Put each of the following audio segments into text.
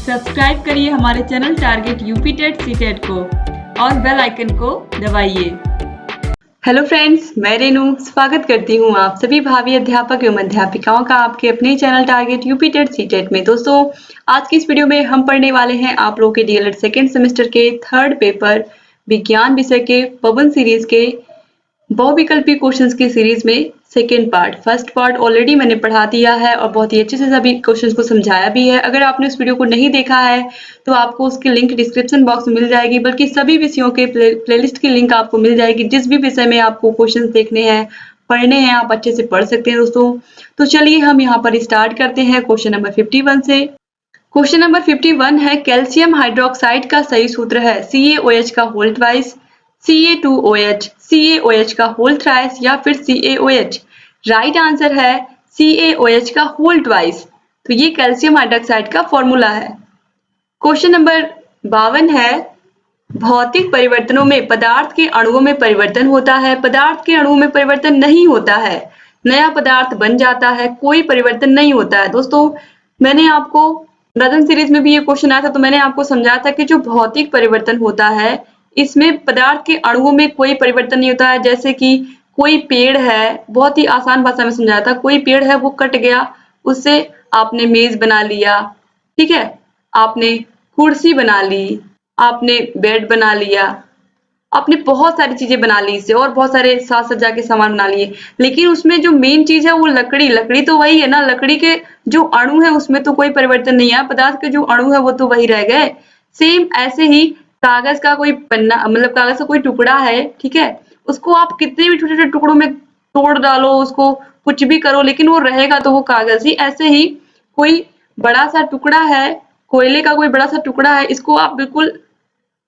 Subscribe करिए हमारे channel target UP TET CTET को और बेल आइकन को दबाइए। हेलो फ्रेंड्स, मैं रेनू स्वागत करती हूँ आप सभी भावी अध्यापक एवं अध्यापिकाओं का आपके अपने channel target UP TET CTET में। दोस्तों, आज की इस वीडियो में हम पढ़ने वाले हैं आप लोगों के डीएलएड सेकेंड सेमेस्टर के थर्ड पेपर विज्ञान विषय के पवन सीरीज के बहुविकल्पी क्वेश्चंस की सीरीज में second part. First part already मैंने पढ़ा दिया है और बहुत ही अच्छे से सभी क्वेश्चंस को समझाया भी है। अगर आपने उस वीडियो को नहीं देखा है तो आपको उसकी लिंक डिस्क्रिप्शन बॉक्स में मिल जाएगी, बल्कि सभी विषयों के प्लेलिस्ट की लिंक आपको मिल जाएगी। जिस भी विषय में आपको क्वेश्चन देखने हैं, पढ़ने हैं, आप अच्छे से पढ़ सकते हैं दोस्तों। तो चलिए हम यहाँ पर स्टार्ट करते हैं क्वेश्चन नंबर 51 से। क्वेश्चन नंबर 51 है, कैल्शियम हाइड्रोक्साइड का सही सूत्र है CaOH का होल ट्वाइस, Ca2OH, CaOH का होल थ्राइस या फिर CaOH। राइट आंसर है CaOH का होल ट्वाइस। तो ये कैल्शियम हाइड्रोक्साइड का फॉर्मूला है। क्वेश्चन नंबर 52 है, भौतिक परिवर्तनों में पदार्थ के अणुओं में परिवर्तन होता है, पदार्थ के अणुओं में परिवर्तन नहीं होता है, नया पदार्थ बन जाता है, कोई परिवर्तन नहीं होता है। दोस्तों, मैंने आपको रतन सीरीज में भी ये क्वेश्चन आया था, तो मैंने आपको समझाया था कि जो भौतिक परिवर्तन होता है इसमें पदार्थ के अणुओं में कोई परिवर्तन नहीं होता है। जैसे कि कोई पेड़ है, बहुत ही आसान भाषा में समझाया था, कोई पेड़ है वो कट गया, उससे आपने मेज बना लिया, ठीक है, आपने कुर्सी बना ली, आपने बेड बना लिया, आपने बहुत सारी चीजें बना ली इससे, और बहुत सारे साज सज्जा के सामान बना लिए। लेकिन उसमें जो मेन चीज है वो लकड़ी तो वही है ना, लकड़ी के जो अणु है उसमें तो कोई परिवर्तन नहीं है, पदार्थ के जो अणु है वो तो वही रह गए। सेम ऐसे ही कागज का कोई पन्ना, मतलब कागज का कोई टुकड़ा है, ठीक है, उसको आप कितने भी छोटे छोटे टुकड़ों में तोड़ डालो, उसको कुछ भी करो, लेकिन वो रहेगा तो वो कागज ही। ऐसे ही कोई बड़ा सा टुकड़ा है, कोयले का कोई बड़ा सा टुकड़ा है, इसको आप बिल्कुल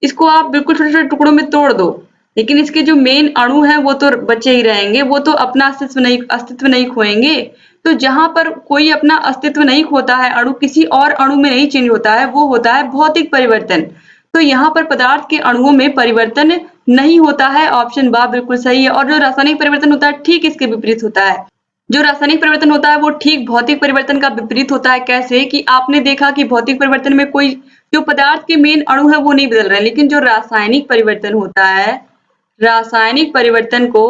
छोटे छोटे टुकड़ों में तोड़ दो, लेकिन इसके जो मेन अणु हैं वो तो बचे ही रहेंगे, वो तो अपना अस्तित्व नहीं खोएंगे। तो जहां पर कोई अपना अस्तित्व नहीं खोता है, अणु किसी और अणु में नहीं चेंज होता है, वो होता है भौतिक परिवर्तन। तो यहाँ पर पदार्थ के अणुओं में परिवर्तन नहीं होता है। ऑप्शन बा बिल्कुल सही है। और जो रासायनिक परिवर्तन होता है ठीक इसके विपरीत होता है। जो रासायनिक परिवर्तन होता है वो ठीक भौतिक परिवर्तन का विपरीत होता है। कैसे कि आपने देखा कि भौतिक परिवर्तन में कोई जो पदार्थ के मेन अणु है वो नहीं बदल रहे हैं, लेकिन जो रासायनिक परिवर्तन होता है, रासायनिक परिवर्तन को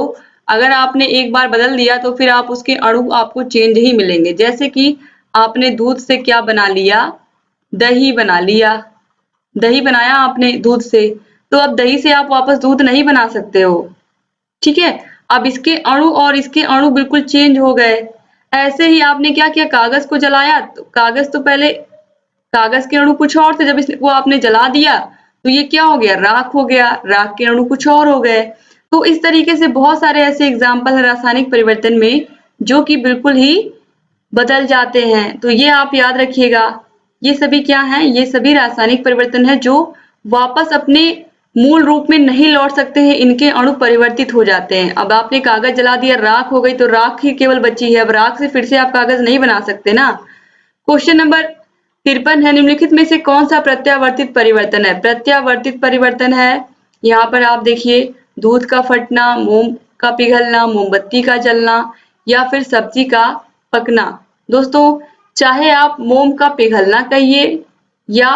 अगर आपने एक बार बदल दिया तो फिर आप उसके अणु आपको चेंज ही मिलेंगे। जैसे कि आपने दूध से क्या बना लिया, दही बना लिया, दही बनाया आपने दूध से, तो अब दही से आप वापस दूध नहीं बना सकते हो, ठीक है। अब इसके अणु और इसके अणु बिल्कुल चेंज हो गए। ऐसे ही आपने क्या किया, कागज को जलाया, तो कागज तो पहले कागज के अणु कुछ और थे, जब इसको आपने जला दिया तो ये क्या हो गया, राख हो गया, राख के अणु कुछ और हो गए। तो इस तरीके से बहुत सारे ऐसे एग्जाम्पल है रासायनिक परिवर्तन में जो कि बिल्कुल ही बदल जाते हैं। तो ये आप याद रखिएगा, ये सभी क्या हैं, ये सभी रासायनिक परिवर्तन है जो वापस अपने मूल रूप में नहीं लौट सकते हैं, इनके अणु परिवर्तित हो जाते हैं। अब आपने कागज जला दिया, राख हो गई, तो राख ही केवल बची है। अब राख से फिर से आप कागज नहीं बना सकते ना। क्वेश्चन नंबर 53 है, निम्नलिखित में से कौन सा प्रत्यावर्तित परिवर्तन है। प्रत्यावर्तित परिवर्तन है, यहाँ पर आप देखिए, दूध का फटना, मोम का पिघलना, मोमबत्ती का जलना या फिर सब्जी का पकना। दोस्तों, चाहे आप मोम का पिघलना कहिए या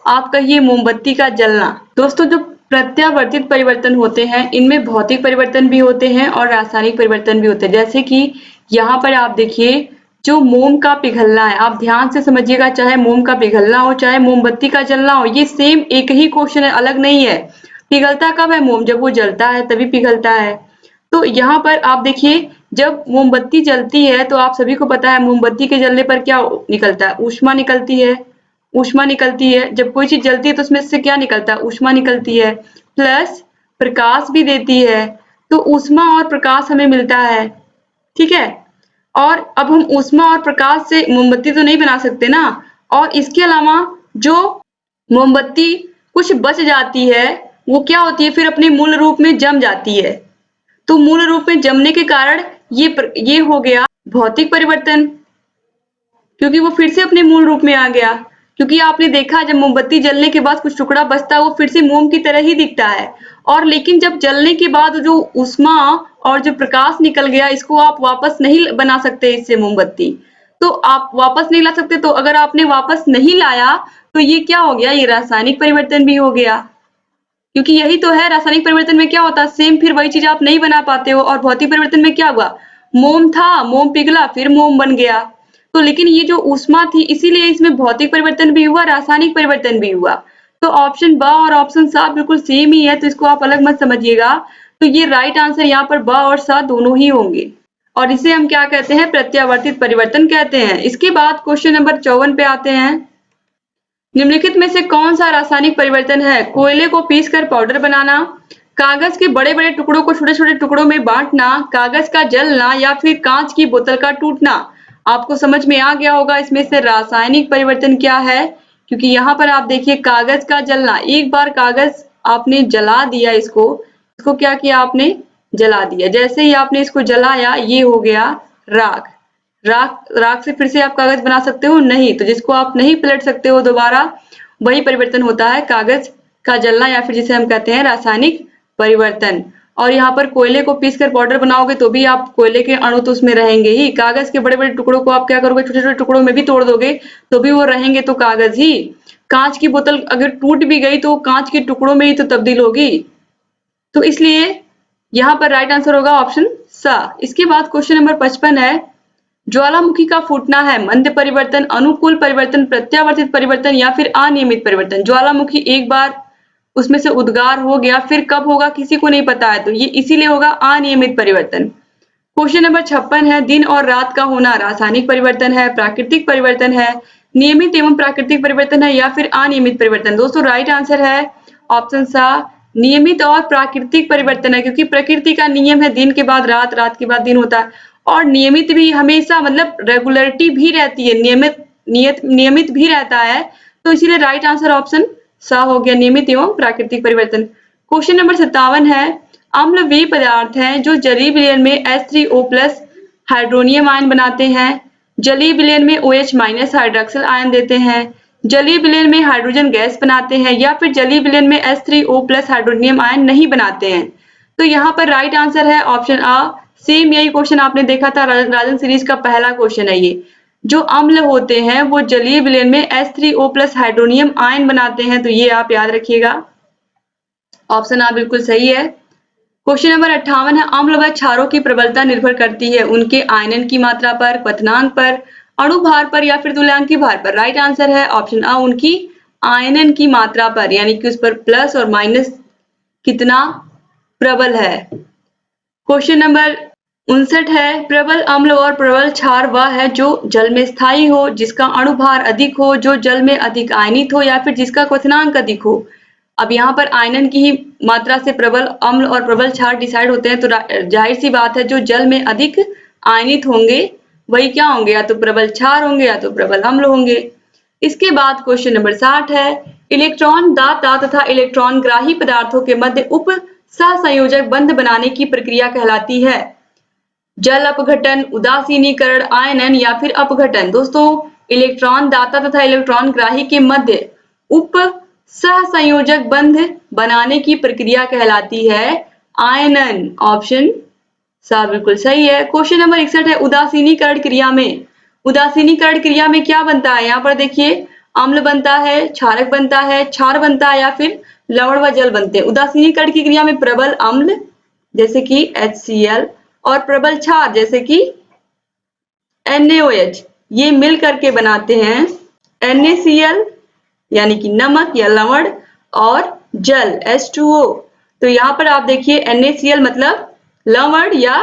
आप कहिए मोमबत्ती का जलना, दोस्तों जो प्रत्यावर्तित परिवर्तन होते हैं इनमें भौतिक परिवर्तन भी होते हैं और रासायनिक परिवर्तन भी होते हैं। जैसे कि यहाँ पर आप देखिए, जो मोम का पिघलना है, आप ध्यान से समझिएगा, चाहे मोम का पिघलना हो चाहे मोमबत्ती का जलना हो, ये सेम एक ही क्वेश्चन है, अलग नहीं है। पिघलता कब है मोम, जब वो जलता है तभी पिघलता है। तो यहाँ पर आप देखिए, जब मोमबत्ती जलती है तो आप सभी को पता है मोमबत्ती के जलने पर क्या निकलता है, ऊष्मा निकलती है। ऊष्मा निकलती है, जब कोई चीज जलती है तो उसमें से क्या निकलता है, ऊष्मा निकलती है, प्लस प्रकाश भी देती है। तो ऊष्मा और प्रकाश हमें मिलता है, ठीक है। और अब हम ऊष्मा और प्रकाश से मोमबत्ती तो नहीं बना सकते ना। और इसके अलावा जो मोमबत्ती कुछ बच जाती है वो क्या होती है, फिर अपने मूल रूप में जम जाती है। तो मूल रूप में जमने के कारण ये हो गया भौतिक परिवर्तन, क्योंकि वो फिर से अपने मूल रूप में आ गया। क्योंकि आपने देखा, जब मोमबत्ती जलने के बाद कुछ टुकड़ा बचता है वो फिर से मोम की तरह ही दिखता है। और लेकिन जब जलने के बाद जो ऊष्मा और जो प्रकाश निकल गया, इसको आप वापस नहीं बना सकते इससे मोमबत्ती। तो आप वापस नहीं ला सकते, तो अगर आपने वापस नहीं लाया तो ये क्या हो गया, ये रासायनिक परिवर्तन भी हो गया, क्योंकि यही तो है, रासायनिक परिवर्तन में क्या होता है, सेम फिर वही चीज आप नहीं बना पाते हो। और भौतिक परिवर्तन में क्या हुआ, मोम था, मोम पिघला, फिर मोम बन गया। तो लेकिन ये जो ऊष्मा थी, इसीलिए इसमें भौतिक परिवर्तन भी हुआ, रासायनिक परिवर्तन भी हुआ। तो ऑप्शन ब और ऑप्शन सा बिल्कुल सेम ही है, तो इसको आप अलग मत समझिएगा। तो ये राइट आंसर यहाँ पर ब और सा दोनों ही होंगे, और इसे हम क्या कहते हैं, प्रत्यावर्तित परिवर्तन कहते हैं। इसके बाद क्वेश्चन नंबर 54 पे आते हैं। निम्नलिखित में से कौन सा रासायनिक परिवर्तन है, कोयले को पीसकर पाउडर बनाना, कागज के बड़े बड़े टुकड़ों को छोटे छोटे टुकड़ों में बांटना, कागज का जलना, या फिर कांच की बोतल का टूटना। आपको समझ में आ गया होगा इसमें से रासायनिक परिवर्तन क्या है, क्योंकि यहाँ पर आप देखिए कागज का जलना, एक बार कागज आपने जला दिया, इसको क्या किया आपने, जला दिया। जैसे ही आपने इसको जलाया, ये हो गया राख। राख से फिर से आप कागज बना सकते हो नहीं, तो जिसको आप नहीं पलट सकते हो दोबारा, वही परिवर्तन होता है कागज का जलना, या फिर जिसे हम कहते हैं रासायनिक परिवर्तन। और यहाँ पर कोयले को पीसकर पाउडर बनाओगे तो भी आप कोयले के अणु तो उसमें रहेंगे ही, कागज के बड़े बड़े टुकड़ों को आप क्या करोगे, छोटे छोटे टुकड़ों में भी तोड़ दोगे तो भी वो रहेंगे तो कागज ही। कांच की बोतल अगर टूट भी गई तो कांच के टुकड़ों में ही तो तब्दील होगी। तो इसलिए यहाँ पर राइट आंसर होगा ऑप्शन सा। इसके बाद क्वेश्चन नंबर 55 है, ज्वालामुखी का फूटना है मंद परिवर्तन, अनुकूल परिवर्तन, प्रत्यावर्तित परिवर्तन, या फिर अनियमित परिवर्तन। ज्वालामुखी एक बार उसमें से उद्गार हो गया, फिर कब होगा किसी को नहीं पता है, तो ये इसीलिए होगा अनियमित परिवर्तन। क्वेश्चन नंबर 56 है, दिन और रात का होना रासायनिक परिवर्तन है, प्राकृतिक परिवर्तन है, नियमित एवं प्राकृतिक परिवर्तन है, या फिर अनियमित परिवर्तन। दोस्तों राइट आंसर है ऑप्शन सा, नियमित और प्राकृतिक परिवर्तन है, क्योंकि प्रकृति का नियम है दिन के बाद रात, रात के बाद दिन होता है। और नियमित भी हमेशा मतलब रेगुलरिटी भी रहती है, नियमित भी रहता है, तो इसीलिए राइट आंसर ऑप्शन सा हो गया, नियमित एवं प्राकृतिक परिवर्तन। क्वेश्चन नंबर 57 है, अम्ल वे पदार्थ हैं जो जलीय विलयन में H3O+ हाइड्रोनियम आयन बनाते हैं, जलीय विलयन में OH- हाइड्रॉक्सिल आयन देते हैं, जलीय विलयन में हाइड्रोजन गैस बनाते हैं, या फिर जलीय विलयन में H3O+ हाइड्रोनियम आयन नहीं बनाते हैं। तो यहाँ पर राइट आंसर है ऑप्शन आ। सेम यही क्वेश्चन आपने देखा था, राजन सीरीज का पहला क्वेश्चन है ये। जो अम्ल होते हैं वो जलीय विलयन में H3O+ हाइड्रोनियम आयन बनाते हैं, तो ये आप याद रखिएगा, ऑप्शन आ बिल्कुल सही है। क्वेश्चन नंबर 58 है, अम्ल व क्षारों की प्रबलता निर्भर करती है उनके आयनन की मात्रा पर, क्वथनांक पर, अणु भार पर, या फिर तुल्यांकी भार पर। राइट आंसर है ऑप्शन आ, उनकी आयनन की मात्रा पर, यानी कि उस पर प्लस और माइनस कितना प्रबल है। क्वेश्चन नंबर 59 है, प्रबल अम्ल और प्रबल क्षार वह है जो जल में स्थायी हो, जिसका अणुभार अधिक हो, जो जल में अधिक आयनित हो, या फिर जिसका क्वथनांक अधिक हो। अब यहाँ पर आयनन की ही मात्रा से प्रबल अम्ल और प्रबल क्षार डिसाइड होते हैं, तो जाहिर सी बात है जो जल में अधिक आयनित होंगे वही क्या होंगे, या तो प्रबल क्षार होंगे या तो प्रबल अम्ल होंगे। इसके बाद क्वेश्चन नंबर 60 है, इलेक्ट्रॉन दाता तथा इलेक्ट्रॉन ग्राही पदार्थों के मध्य उप सहसंयोजक बंध बनाने की प्रक्रिया कहलाती है, जल अपघटन, उदासीनीकरण, आयनन, या फिर अपघटन। दोस्तों इलेक्ट्रॉन दाता तथा इलेक्ट्रॉन ग्राही के मध्य उप सहसंयोजक बंध बनाने की प्रक्रिया कहलाती है आयनन। ऑप्शन सा बिल्कुल सही है। क्वेश्चन नंबर 61 है, उदासीनीकरण क्रिया में क्या बनता है। यहाँ पर देखिए अम्ल बनता है, क्षारक बनता है, क्षार बनता है, या फिर लवण व जल बनते हैं। उदासीनीकरण की क्रिया में प्रबल अम्ल जैसे कि HCl और प्रबल क्षार जैसे कि NaOH, ये मिल करके बनाते हैं NaCl यानी कि नमक या लवण, और जल H2O। तो यहाँ पर आप देखिए NaCl मतलब लवण या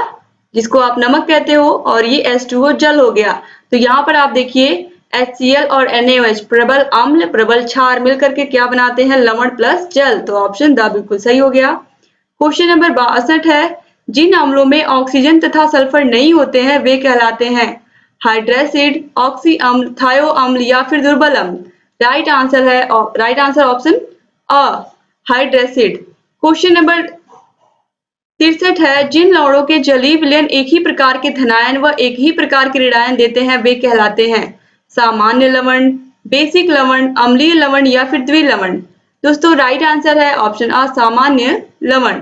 जिसको आप नमक कहते हो, और ये H2O जल हो गया। तो यहाँ पर आप देखिए HCl और NaOH प्रबल अम्ल प्रबल क्षार मिलकर के क्या बनाते हैं, लवण प्लस जल। तो ऑप्शन द बिल्कुल सही हो गया। क्वेश्चन नंबर 62 है, जिन अम्लों में ऑक्सीजन तथा सल्फर नहीं होते हैं वे कहलाते हैं हाइड्रेसिड, ऑक्सी अम्ल, थायो अम्ल, या फिर दुर्बल अम्ल। राइट आंसर ऑप्शन अ, हाइड्रेसिड। क्वेश्चन नंबर 63 है, जिन लवणों के जलीय विलयन एक ही प्रकार के धनायन व एक ही प्रकार के ऋणायन देते हैं वे कहलाते हैं सामान्य लवण, बेसिक लवण, अम्लीय लवण, या फिर द्विलवण। दोस्तों राइट आंसर है ऑप्शन आ, सामान्य लवण।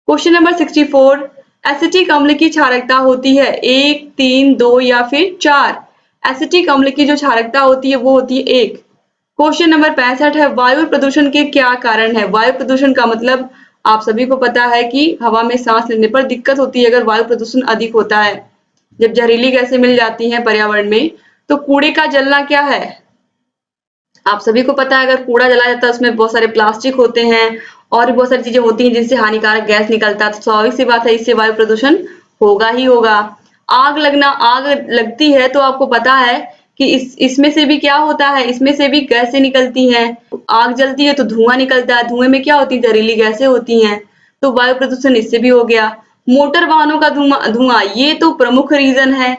क्वेश्चन नंबर 64, एसिटिक अम्ल की क्षारकता होती है 1, 3, 2 या फिर 4। एसिटिक अम्ल की जो क्षारकता होती है वो होती है 1। क्वेश्चन नंबर 65 है, वायु प्रदूषण के क्या कारण है? वायु प्रदूषण का मतलब आप सभी को पता है कि हवा में सांस लेने पर दिक्कत होती है अगर वायु प्रदूषण अधिक होता है। जब जहरीली गैसें मिल जाती हैं पर्यावरण में, तो कूड़े का जलना क्या है? आप सभी को पता है अगर कूड़ा जलाया जाता है उसमें बहुत सारे प्लास्टिक होते हैं और भी बहुत सारी चीजें होती हैं जिनसे हानिकारक गैस निकलता है, तो स्वाभाविक सी बात है इससे वायु प्रदूषण होगा ही होगा। आग लगना, आग लगती है तो आपको पता है कि इसमें से भी क्या होता है, इसमें से भी गैसें निकलती हैं। आग जलती है तो धुआं निकलता है, धुएं में क्या होती है, जहरीली गैसें होती हैं, तो वायु प्रदूषण इससे भी हो गया। मोटर वाहनों का धुआं धुआं ये तो प्रमुख रीजन है।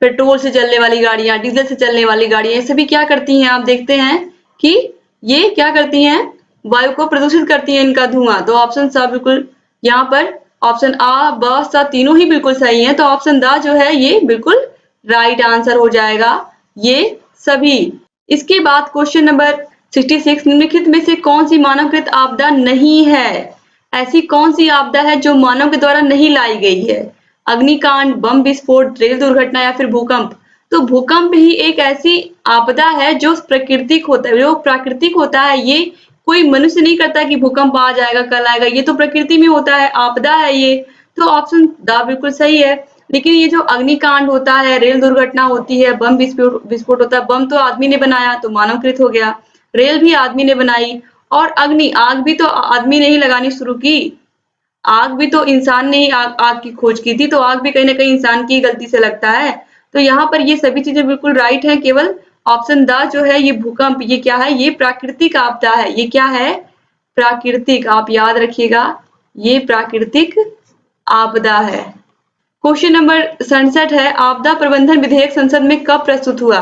पेट्रोल से चलने वाली गाड़ियां, डीजल से चलने वाली गाड़ियां, ये सभी क्या करती हैं, आप देखते हैं कि ये क्या करती हैं, वायु को प्रदूषित करती हैं इनका धुआं। तो ऑप्शन सा बिल्कुल यहाँ पर ऑप्शन आ ब स तीनों ही बिल्कुल सही हैं, तो ऑप्शन द जो है ये बिल्कुल राइट आंसर हो जाएगा ये सभी। इसके बाद क्वेश्चन नंबर 66, निम्नलिखित में से कौन सी मानवकृत आपदा नहीं है? ऐसी कौन सी आपदा है जो मानव के द्वारा नहीं लाई गई है? अग्निकांड, बम विस्फोट, रेल दुर्घटना या फिर भूकंप? तो भूकंप ही एक ऐसी आपदा है जो प्राकृतिक होता है, जो प्राकृतिक होता है। ये कोई मनुष्य नहीं करता कि भूकंप आ जाएगा कल आएगा, ये तो प्रकृति में होता है, आपदा है ये। तो ऑप्शन द बिल्कुल सही है। लेकिन ये जो अग्निकांड होता है, रेल दुर्घटना होती है, बम विस्फोट विस्फोट होता है, बम तो आदमी ने बनाया तो मानवकृत हो गया, रेल भी आदमी ने बनाई, और अग्नि आग भी तो आदमी ने ही लगानी शुरू की। आग भी तो इंसान ने ही आग की खोज की थी, तो आग भी कहीं ना कहीं इंसान की गलती से लगता है। तो यहाँ पर ये सभी चीजें बिल्कुल राइट है, केवल ऑप्शन द जो है ये भूकंप, ये क्या है, ये प्राकृतिक आपदा है। ये क्या है, प्राकृतिक, आप याद रखिएगा ये प्राकृतिक आपदा है। क्वेश्चन नंबर 67 है, आपदा प्रबंधन विधेयक संसद में कब प्रस्तुत हुआ?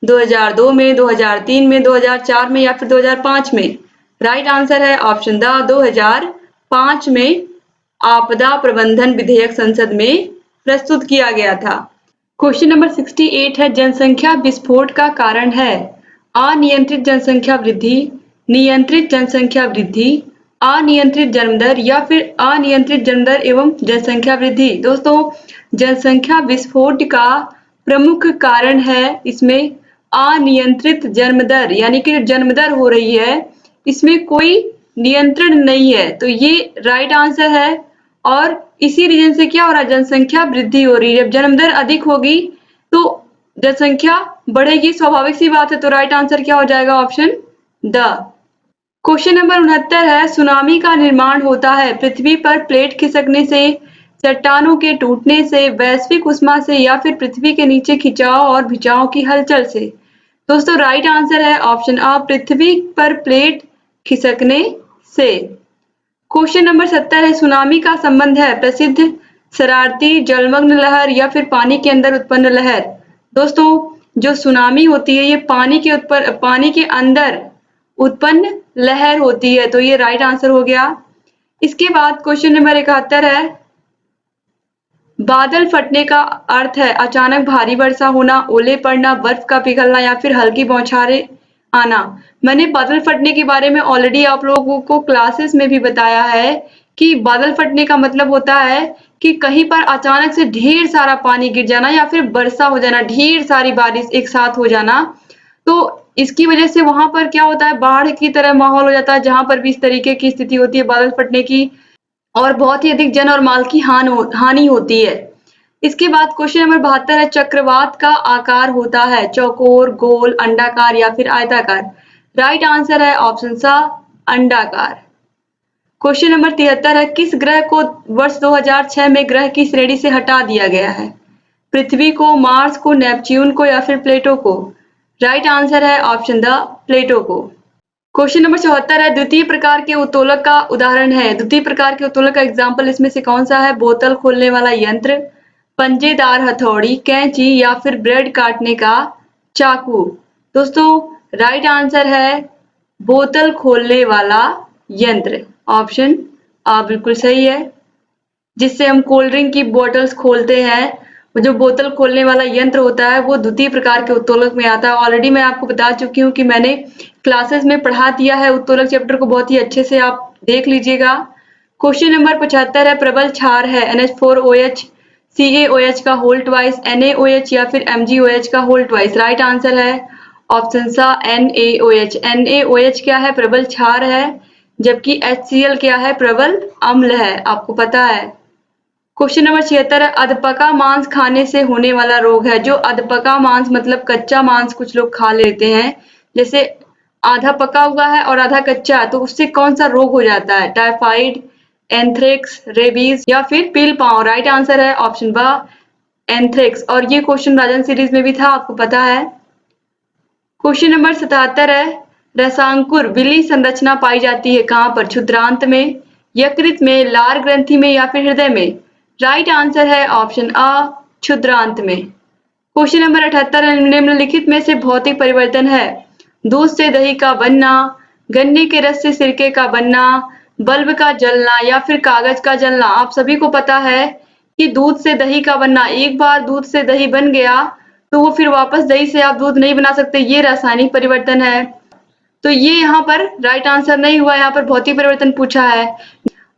2002 में, 2003 में, 2004 में या फिर 2005 में? राइट आंसर है ऑप्शन द 2005 में आपदा प्रबंधन विधेयक संसद में प्रस्तुत किया गया था। क्वेश्चन नंबर 68 है, जनसंख्या विस्फोट का कारण है? अनियंत्रित जनसंख्या वृद्धि, नियंत्रित जनसंख्या वृद्धि, अनियंत्रित जन्म दर या फिर अनियंत्रित जन्म दर एवं जनसंख्या वृद्धि? दोस्तों, जनसंख्या विस्फोट का प्रमुख कारण है इसमें अनियंत्रित जन्म दर, यानी कि जन्म दर हो रही है इसमें कोई नियंत्रण नहीं है, तो ये राइट आंसर है। और इसी रीजन से क्या हो रहा है, जनसंख्या वृद्धि हो रही है। जब जन्म दर अधिक होगी तो जनसंख्या बढ़ेगी, स्वाभाविक सी बात है। तो राइट आंसर क्या हो जाएगा, ऑप्शन द। क्वेश्चन नंबर 69 है, सुनामी का निर्माण होता है पृथ्वी पर प्लेट खिसकने से, चट्टानों के टूटने से, वैश्विक उष्मा से या फिर पृथ्वी के नीचे खिंचाव और भिचाव की हलचल से? दोस्तों राइट आंसर है ऑप्शन आ, पृथ्वी पर प्लेट खिसकने से। क्वेश्चन नंबर 70 है, सुनामी का संबंध है प्रसिद्ध शरारती जलमग्न लहर या फिर पानी के अंदर उत्पन्न लहर? दोस्तों, जो सुनामी होती है ये पानी के अंदर उत्पन्न लहर होती है, तो ये राइट आंसर हो गया। इसके बाद क्वेश्चन नंबर 71 है, बादल फटने का अर्थ है अचानक भारी वर्षा होना, ओले पड़ना, बर्फ का पिघलना या फिर हल्की बौछारें आना? मैंने बादल फटने के बारे में ऑलरेडी आप लोगों को क्लासेस में भी बताया है कि बादल फटने का मतलब होता है कि कहीं पर अचानक से ढेर सारा पानी गिर जाना या फिर वर्षा हो जाना, ढेर सारी बारिश एक साथ हो जाना। तो इसकी वजह से वहां पर क्या होता है, बाढ़ की तरह माहौल हो जाता है। जहां पर भी इस तरीके की स्थिति होती है बादल फटने की, और बहुत ही अधिक जन और माल की हानि होती है। इसके बाद क्वेश्चन नंबर 72 है, चक्रवात का आकार होता है चौकोर, गोल, अंडाकार या फिर आयताकार? राइट आंसर है ऑप्शन सा, अंडाकार। क्वेश्चन नंबर 73 है, किस ग्रह को वर्ष 2006 में ग्रह की श्रेणी से हटा दिया गया है? पृथ्वी को, मार्स को, नेपच्यून को या फिर प्लेटो को? राइट आंसर है ऑप्शन द, प्लेटो को। क्वेश्चन नंबर 74 है, द्वितीय प्रकार के उत्तोलक का उदाहरण है? द्वितीय प्रकार के उत्तोलक का एग्जाम्पल इसमें से कौन सा है? बोतल खोलने वाला यंत्र, पंजेदार हथौड़ी, कैंची या फिर ब्रेड काटने का चाकू? दोस्तों राइट आंसर है बोतल खोलने वाला यंत्र, ऑप्शन आ बिल्कुल सही है। जिससे हम कोल्ड ड्रिंक की बोतल्स खोलते हैं, जो बोतल खोलने वाला यंत्र होता है वो द्वितीय प्रकार के उत्तोलक में आता है। ऑलरेडी मैं आपको बता चुकी हूँ कि मैंने क्लासेस में पढ़ा दिया है उत्तोलक चैप्टर को, बहुत ही अच्छे से आप देख लीजिएगा। क्वेश्चन नंबर 75 है, प्रबल क्षार है NH4OH, CaOH का होल ट्वाइस, NaOH या फिर MgOH का होल ट्वाइस? राइट आंसर है ऑप्शन सा NaOH। NaOH क्या है? प्रबल क्षार है, जबकि HCl क्या है? प्रबल अम्ल है। आपको पता है। क्वेश्चन नंबर 76 है, अधपका मांस खाने से होने वाला रोग है। जो अधपका मांस मतलब कच्चा मांस कुछ लोग खा लेते हैं, जैसे आधा पका हुआ है और आधा कच्चा, तो उससे कौन सा रोग हो जाता है? टाइफाइड, एंथ्रेक्स, रेबीज या फिर पील पाँव। राइट आंसर है ऑप्शन बा एंथ्रेक्स। और ये क्वेश्चन राजन सीरीज में भी था, आपको पता है। क्वेश्चन नंबर 77 है, रसांकुर विली संरचना पाई जाती है कहाँ पर? क्षुद्रांत में, यकृत में, लार ग्रंथि में या फिर हृदय में। राइट आंसर है ऑप्शन आ क्षुद्रांत में। क्वेश्चन नंबर 78 है, निम्नलिखित में से भौतिक परिवर्तन है? दूध से दही का बनना, गन्ने के रस से सिरके का बनना, बल्ब का जलना या फिर कागज का जलना। आप सभी को पता है कि दूध से दही का बनना, एक बार दूध से दही बन गया तो वो फिर वापस दही से आप दूध नहीं बना सकते, ये रासायनिक परिवर्तन है। तो ये यहाँ पर राइट आंसर नहीं हुआ, यहाँ पर भौतिक परिवर्तन पूछा है।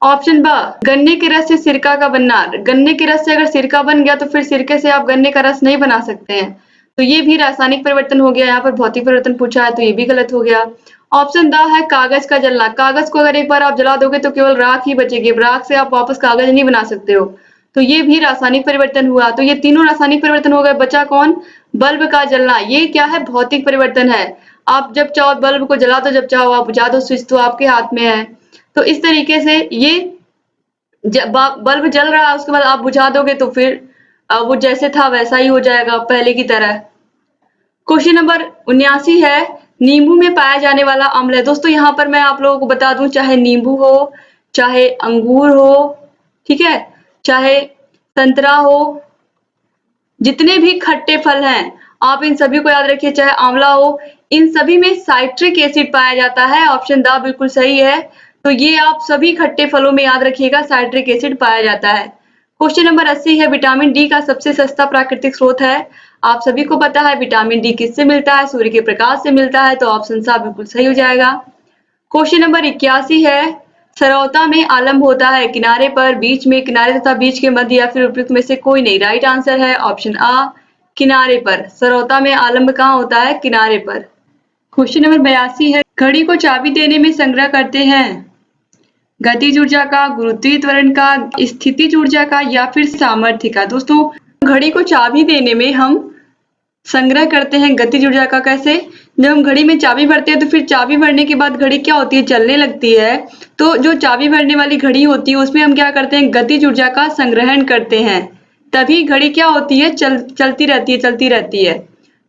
ऑप्शन ब गन्ने के रस से सिरका का बनना। गन्ने के रस से अगर सिरका बन गया तो फिर सिरके से आप गन्ने का रस नहीं बना सकते हैं, तो ये भी रासायनिक परिवर्तन हो गया। यहाँ पर भौतिक परिवर्तन पूछा है तो ये भी गलत हो गया। ऑप्शन द है कागज का जलना। कागज को अगर एक बार आप जला दोगे तो केवल राख ही बचेगी, राख से आप वापस कागज नहीं बना सकते हो, तो ये भी रासायनिक परिवर्तन हुआ। तो ये तीनों रासायनिक परिवर्तन हो गए, बचा कौन? बल्ब का जलना। ये क्या है? भौतिक परिवर्तन है। आप जब चाहो बल्ब को जला दो, जब चाहो आप बुझा दो, स्विच तो आपके हाथ में है। तो इस तरीके से ये बल्ब जल रहा है, उसके बाद आप बुझा दोगे तो फिर वो जैसे था वैसा ही हो जाएगा, पहले की तरह। क्वेश्चन नंबर 79 है, नींबू में पाया जाने वाला अम्ल है। दोस्तों यहाँ पर मैं आप लोगों को बता दूं, चाहे नींबू हो, चाहे अंगूर हो, ठीक है, चाहे संतरा हो, जितने भी खट्टे फल हैं आप इन सभी को याद रखिए, चाहे आंवला हो, इन सभी में साइट्रिक एसिड पाया जाता है। ऑप्शन द बिल्कुल सही है। तो ये आप सभी खट्टे फलों में याद रखिएगा, साइट्रिक एसिड पाया जाता है। क्वेश्चन नंबर 80 है, विटामिन डी का सबसे सस्ता प्राकृतिक स्रोत है। आप सभी को पता है विटामिन डी किससे मिलता है? सूर्य के प्रकाश से मिलता है, तो ऑप्शन सा बिल्कुल सही हो जाएगा। क्वेश्चन नंबर 81 है, सरौता में आलम्ब होता है किनारे पर, बीच में, किनारे तथा बीच के मध्य या फिर उपयुक्त में से कोई नहीं। राइट आंसर है ऑप्शन आ किनारे पर। सरौता में आलम्ब कहाँ होता है? किनारे पर। क्वेश्चन नंबर 82 है, घड़ी को चाबी देने में संग्रह करते हैं गतिज ऊर्जा का, गुरुत्वीय त्वरण का, स्थितिज ऊर्जा का या फिर सामर्थ्य का। दोस्तों घड़ी को चाबी देने में हम संग्रह करते हैं गतिज ऊर्जा का। कैसे? जब हम घड़ी में चाबी भरते हैं तो फिर चाबी भरने के बाद घड़ी क्या होती है? चलने लगती है। तो जो चाबी भरने वाली घड़ी होती है उसमें हम क्या करते हैं? गतिज ऊर्जा का संग्रहण करते हैं, तभी घड़ी क्या होती है? चलती रहती है, चलती रहती है।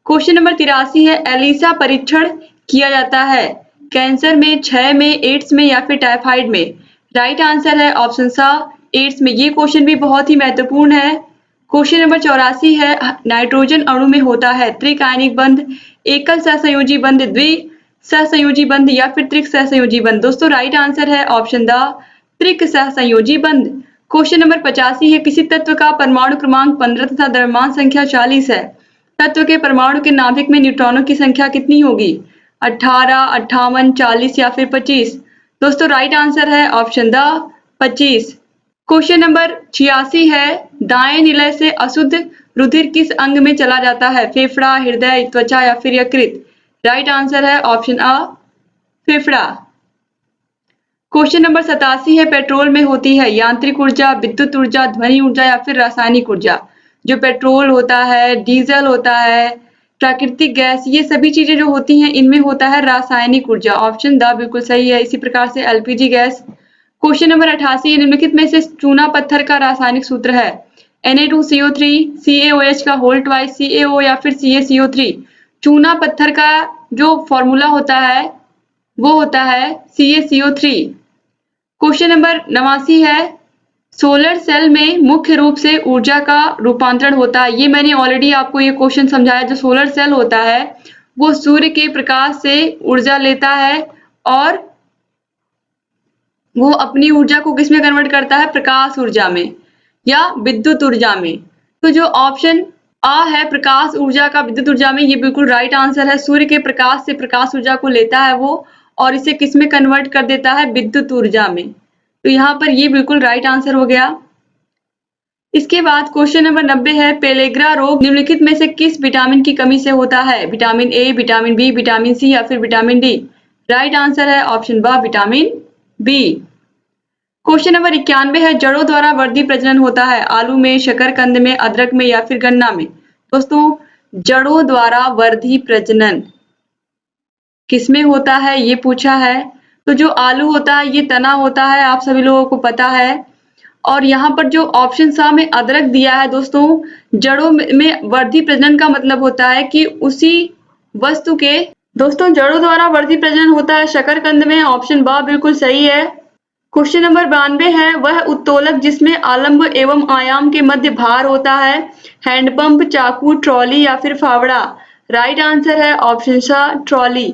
क्वेश्चन नंबर 83 है, एलिसा परीक्षण किया जाता है कैंसर में, क्षय में, एड्स में या फिर टाइफाइड में। राइट आंसर है ऑप्शन सा एड्स में। ये क्वेश्चन भी बहुत ही महत्वपूर्ण है। क्वेश्चन नंबर 84 है, नाइट्रोजन अणु में होता है त्रिक आयनिक बंध, एकल सहसंयोजी बंध, द्वि सहसंयोजी बंध या फिर त्रिक सहसंयोजी बंध। दोस्तों राइट आंसर है ऑप्शन द त्रिक सहसंयोजी बंध। क्वेश्चन नंबर 85 है, किसी तत्व का परमाणु क्रमांक 15 तथा द्रव्यमान संख्या 40 है। तत्व के परमाणु के नाभिक में न्यूट्रॉनों की संख्या कितनी होगी? 18, 58, 40 या फिर 25। दोस्तों राइट आंसर है ऑप्शन द 25। क्वेश्चन नंबर 86 है, दाएं निलय से अशुद्ध रुधिर किस अंग में चला जाता है? फेफड़ा, हृदय, त्वचा या फिर यकृत। राइट आंसर है ऑप्शन आ फेफड़ा। क्वेश्चन नंबर 87 है, पेट्रोल में होती है यांत्रिक ऊर्जा, विद्युत ऊर्जा, ध्वनि ऊर्जा या फिर रासायनिक ऊर्जा। जो पेट्रोल होता है, डीजल होता है, प्राकृतिक गैस, ये सभी चीजें जो होती हैं इनमें होता है रासायनिक ऊर्जा। ऑप्शन द बिल्कुल सही है। इसी प्रकार से एलपीजी गैस। क्वेश्चन नंबर 88, निम्नलिखित में से चूना पत्थर का रासायनिक सूत्र है? Na2CO3, CaOH का होल ट्वाइस, CaO या फिर CaCO3। चूना पत्थर का जो फॉर्मूला होता है वो होता है CaCO3। क्वेश्चन नंबर 89 है, सोलर सेल में मुख्य रूप से ऊर्जा का रूपांतरण होता है। ये मैंने ऑलरेडी आपको ये क्वेश्चन समझाया। जो सोलर सेल होता है वो सूर्य के प्रकाश से ऊर्जा लेता है और वो अपनी ऊर्जा को किस में कन्वर्ट करता है? प्रकाश ऊर्जा में या विद्युत ऊर्जा में। तो जो ऑप्शन आ है प्रकाश ऊर्जा का विद्युत ऊर्जा में, ये बिल्कुल राइट आंसर है। सूर्य के प्रकाश से प्रकाश ऊर्जा को लेता है वो और इसे किस में कन्वर्ट कर देता है? विद्युत ऊर्जा में। तो यहाँ पर ये बिल्कुल राइट आंसर हो गया। इसके बाद क्वेश्चन नंबर 90 है, पेलेग्रा रोग निम्नलिखित में से किस विटामिन की कमी से होता है? Vitamin A, vitamin B, vitamin C या फिर विटामिन डी? राइट आंसर है ऑप्शन ब विटामिन बी। क्वेश्चन नंबर 91 है, जड़ों द्वारा वर्धी प्रजनन होता है आलू में, शकरकंद में, अदरक में या फिर गन्ना में? दोस्तों, जड़ों द्वारा वर्धी प्रजनन किसमें होता है ये पूछा है। तो जो आलू होता है ये तना होता है, आप सभी लोगों को पता है। और यहाँ पर जो ऑप्शन सा में अदरक दिया है दोस्तों, जड़ों में वर्धी प्रजनन का मतलब होता है कि उसी वस्तु के, दोस्तों जड़ों द्वारा वर्धी प्रजनन होता है शकरकंद में, ऑप्शन ब बिल्कुल सही है। क्वेश्चन नंबर 92 है, वह उत्तोलक जिसमें आलंब एवं आयाम के मध्य भार होता है? हैंडपंप, चाकू, ट्रॉली या फिर फावड़ा? राइट आंसर है ऑप्शन सा ट्रॉली।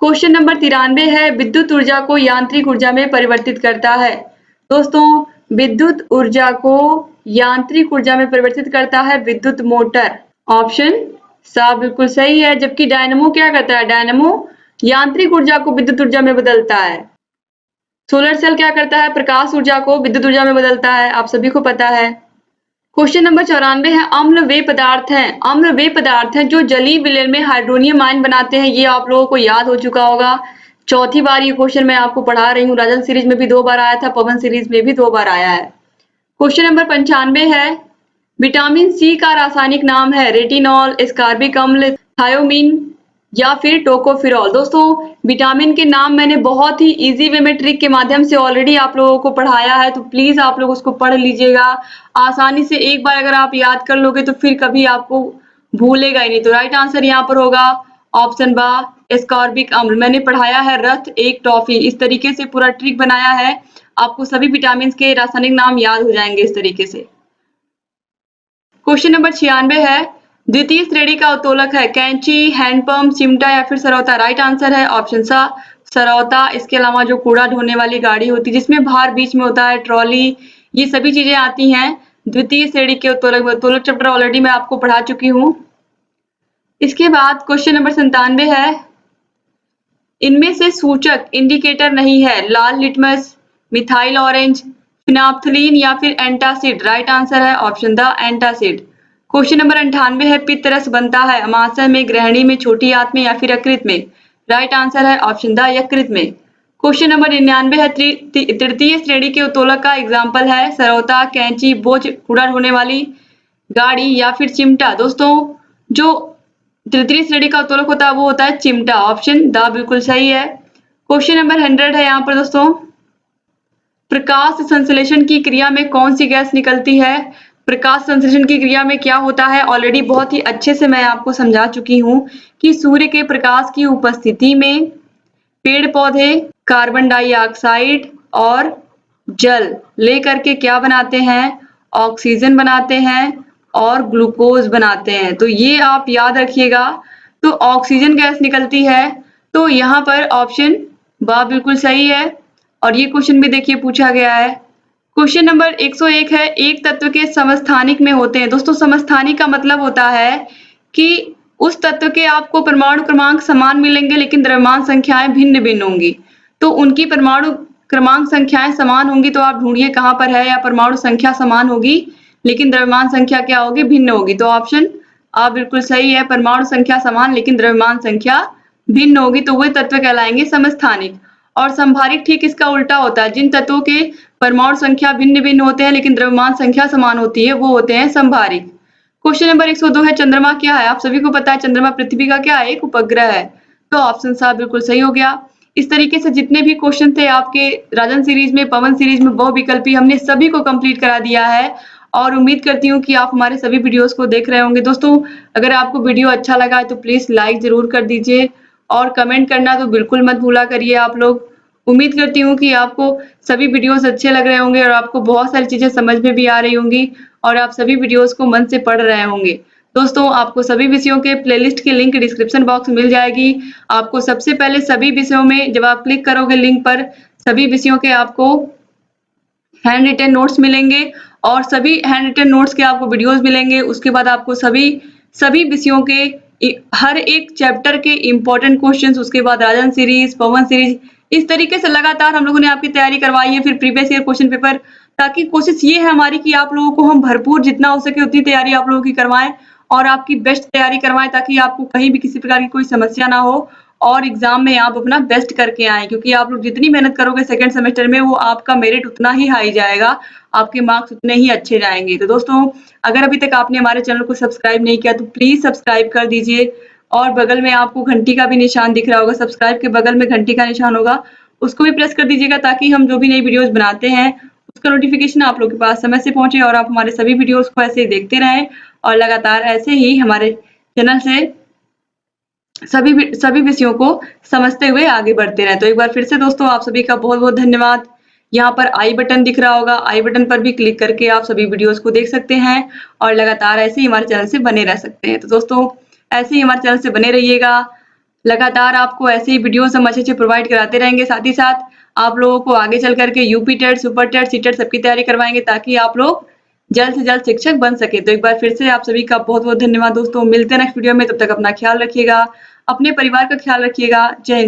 क्वेश्चन नंबर 93 है, विद्युत ऊर्जा को यांत्रिक ऊर्जा में परिवर्तित करता है? दोस्तों, विद्युत ऊर्जा को यांत्रिक ऊर्जा में परिवर्तित करता है विद्युत मोटर, ऑप्शन सा बिल्कुल सही है। जबकि डायनमो क्या करता है? डायनमो यांत्रिक ऊर्जा को विद्युत ऊर्जा में बदलता है। सोलर सेल क्या करता है? प्रकाश ऊर्जा को विद्युत ऊर्जा में बदलता है, आप सभी को पता है। क्वेश्चन नंबर 94 है, अम्ल वे पदार्थ हैं, अम्ल वे पदार्थ हैं जो जलीय विलयन में हाइड्रोनियम आयन बनाते हैं। ये आप लोगों को याद हो चुका होगा। चौथी बार ये क्वेश्चन मैं आपको पढ़ा रही हूँ। राजन सीरीज में भी 2 बार आया था, पवन सीरीज में भी 2 बार आया है। क्वेश्चन नंबर 95 है, विटामिन सी का रासायनिक नाम है? रेटिनॉल, एस्कॉर्बिक अम्ल, थायोमीन या फिर टोकोफिरॉल? दोस्तों, विटामिन के नाम मैंने बहुत ही इजी वे में ट्रिक के माध्यम से ऑलरेडी आप लोगों को पढ़ाया है, तो प्लीज आप लोग उसको पढ़ लीजिएगा। आसानी से एक बार अगर आप याद कर लोगे तो फिर कभी आपको भूलेगा ही नहीं। तो राइट आंसर यहाँ पर होगा ऑप्शन बा एस्कॉर्बिक अम्ल। मैंने पढ़ाया है रथ एक टॉफी, इस तरीके से पूरा ट्रिक बनाया है, आपको सभी विटामिन के रासायनिक नाम याद हो जाएंगे इस तरीके से। क्वेश्चन नंबर 96 है, द्वितीय श्रेणी का उत्तोलक है? कैंची, हैंडपंप, चिमटा या फिर सरौता? राइट आंसर है ऑप्शन सा सरौता। इसके अलावा जो कूड़ा ढोने वाली गाड़ी होती है जिसमें भार बीच में होता है, ट्रॉली, ये सभी चीजें आती हैं द्वितीय श्रेणी के उत्तोलक में। उत्तोलक चैप्टर ऑलरेडी मैं आपको पढ़ा चुकी हूँ। इसके बाद क्वेश्चन नंबर 97 है, इनमें से सूचक इंडिकेटर नहीं है? लाल लिटमस, मिथाइल ऑरेंज, फिनाप्थलीन या फिर एंटासिड? राइट आंसर है option the antacid. Question number 98 है, पित्त रस बनता है अमाशय में, ग्रहणी में, छोटी आंत में या फिर यकृत में? राइट आंसर है ऑप्शन द यकृत में। क्वेश्चन नंबर 99 है, तृतीय श्रेणी के उत्तोलक का एग्जाम्पल है? सरौता, कैंची, बोझ कूड़ा ढोने वाली गाड़ी या फिर चिमटा? दोस्तों, जो तृतीय श्रेणी का उत्तोलक होता है वो होता है चिमटा, ऑप्शन द बिल्कुल सही है। क्वेश्चन नंबर 100 है यहाँ पर दोस्तों, प्रकाश संश्लेषण की क्रिया में कौन सी गैस निकलती है? प्रकाश संश्लेषण की क्रिया में क्या होता है? ऑलरेडी बहुत ही अच्छे से मैं आपको समझा चुकी हूँ कि सूर्य के प्रकाश की उपस्थिति में पेड़ पौधे कार्बन डाइऑक्साइड और जल लेकर के क्या बनाते हैं? ऑक्सीजन बनाते हैं और ग्लूकोज बनाते हैं। तो ये आप याद रखिएगा। तो ऑक्सीजन गैस निकलती है, तो यहाँ पर ऑप्शन बा बिल्कुल सही है। और ये क्वेश्चन भी देखिए पूछा गया है। क्वेश्चन नंबर 101 है, एक तत्व के समस्थानिक में होते हैं? दोस्तों, समस्थानिक का मतलब होता है कि उस तत्व के आपको परमाणु क्रमांक समान मिलेंगे लेकिन द्रव्यमान संख्याएं भिन्न भिन्न होंगी। तो उनकी परमाणु क्रमांक संख्याएं समान होंगी तो आप ढूंढिए कहां पर है, या परमाणु संख्या समान होगी लेकिन द्रव्यमान संख्या क्या होगी? भिन्न होगी। तो ऑप्शन आ बिल्कुल सही है, परमाणु संख्या समान लेकिन द्रव्यमान संख्या भिन्न होगी तो वे तत्व कहलाएंगे समस्थानिक। और संभारिक ठीक इसका उल्टा होता है, जिन तत्वों के परमाणु संख्या भिन्न भिन्न होते हैं लेकिन द्रव्यमान संख्या समान होती है वो होते हैं संभारिक। क्वेश्चन नंबर 102 है, चंद्रमा क्या है? आप सभी को पता है चंद्रमा पृथ्वी का क्या है? एक उपग्रह है। तो ऑप्शन सा बिल्कुल सही हो गया। इस तरीके से जितने भी क्वेश्चन थे आपके राजन सीरीज में, पवन सीरीज में, बहुविकल्पी, हमने सभी को कंप्लीट करा दिया है और उम्मीद करती हूँ कि आप हमारे सभी वीडियोस को देख रहे होंगे। दोस्तों, अगर आपको वीडियो अच्छा लगा है तो प्लीज लाइक जरूर कर दीजिए और कमेंट करना तो बिल्कुल मत भूला करिए आप लोग। उम्मीद करती हूँ कि आपको सभी वीडियोस अच्छे लग रहे होंगे और आपको बहुत सारी चीजें समझ में भी आ रही होंगी और आप सभी वीडियोस को मन से पढ़ रहे होंगे। दोस्तों, आपको सभी विषयों के प्लेलिस्ट की लिंक डिस्क्रिप्शन बॉक्स में मिल जाएगी। आपको सबसे पहले सभी विषयों में जब आप क्लिक करोगे लिंक पर, सभी विषयों के आपको हैंड रिटन नोट्स मिलेंगे और सभी हैंड रिटन नोट्स के आपको वीडियोस मिलेंगे। उसके बाद आपको सभी विषयों के हर एक चैप्टर के इम्पोर्टेंट क्वेश्चंस, उसके बाद राजन सीरीज, पवन सीरीज, इस तरीके से लगातार हम लोगों ने आपकी तैयारी करवाई है। फिर प्रीवियस ईयर क्वेश्चन पेपर ताकि कोशिश ये है हमारी कि आप लोगों को हम भरपूर जितना हो सके उतनी तैयारी आप लोगों की करवाएँ और आपकी बेस्ट तैयारी करवाएँ, ताकि आपको कहीं भी किसी प्रकार की कोई समस्या ना हो और एग्ज़ाम में आप अपना बेस्ट करके आएँ। क्योंकि आप लोग जितनी मेहनत करोगे सेकंड सेमेस्टर में, वो आपका मेरिट उतना ही हाई जाएगा, आपके मार्क्स उतने ही अच्छे जाएँगे। तो दोस्तों, अगर अभी तक आपने हमारे चैनल को सब्सक्राइब नहीं किया तो प्लीज़ सब्सक्राइब कर दीजिए और बगल में आपको घंटी का भी निशान दिख रहा होगा, सब्सक्राइब के बगल में घंटी का निशान होगा, उसको भी प्रेस कर दीजिएगा, ताकि हम जो भी नई वीडियोज़ बनाते हैं उसका नोटिफिकेशन आप लोग के पास समय से पहुंचे और आप हमारे सभी वीडियोस को ऐसे ही देखते रहें और लगातार ऐसे ही हमारे चैनल से सभी विषयों को समझते हुए आगे बढ़ते रहें। तो एक बार फिर से दोस्तों, आप सभी का बहुत-बहुत धन्यवाद। यहाँ पर आई बटन दिख रहा होगा, आई बटन पर भी क्लिक करके आप सभी वीडियोस को देख सकते हैं और लगातार ऐसे ही हमारे चैनल से बने रह सकते हैं। तो दोस्तों, ऐसे ही हमारे चैनल से बने रहिएगा। लगातार आपको ऐसे ही वीडियोस हम अच्छे-अच्छे प्रोवाइड कराते रहेंगे। साथ ही साथ आप लोगों को आगे चल कर के UP TET, super TET, C TET सबकी तैयारी करवाएँगे, ताकि आप लोग जल्द से जल्द शिक्षक बन सके। तो एक बार फिर से आप सभी का बहुत-बहुत धन्यवाद दोस्तों। मिलते हैं नेक्स्ट वीडियो में, तब तक अपना ख्याल रखिएगा, अपने परिवार का ख्याल रखिएगा। जय हिंद।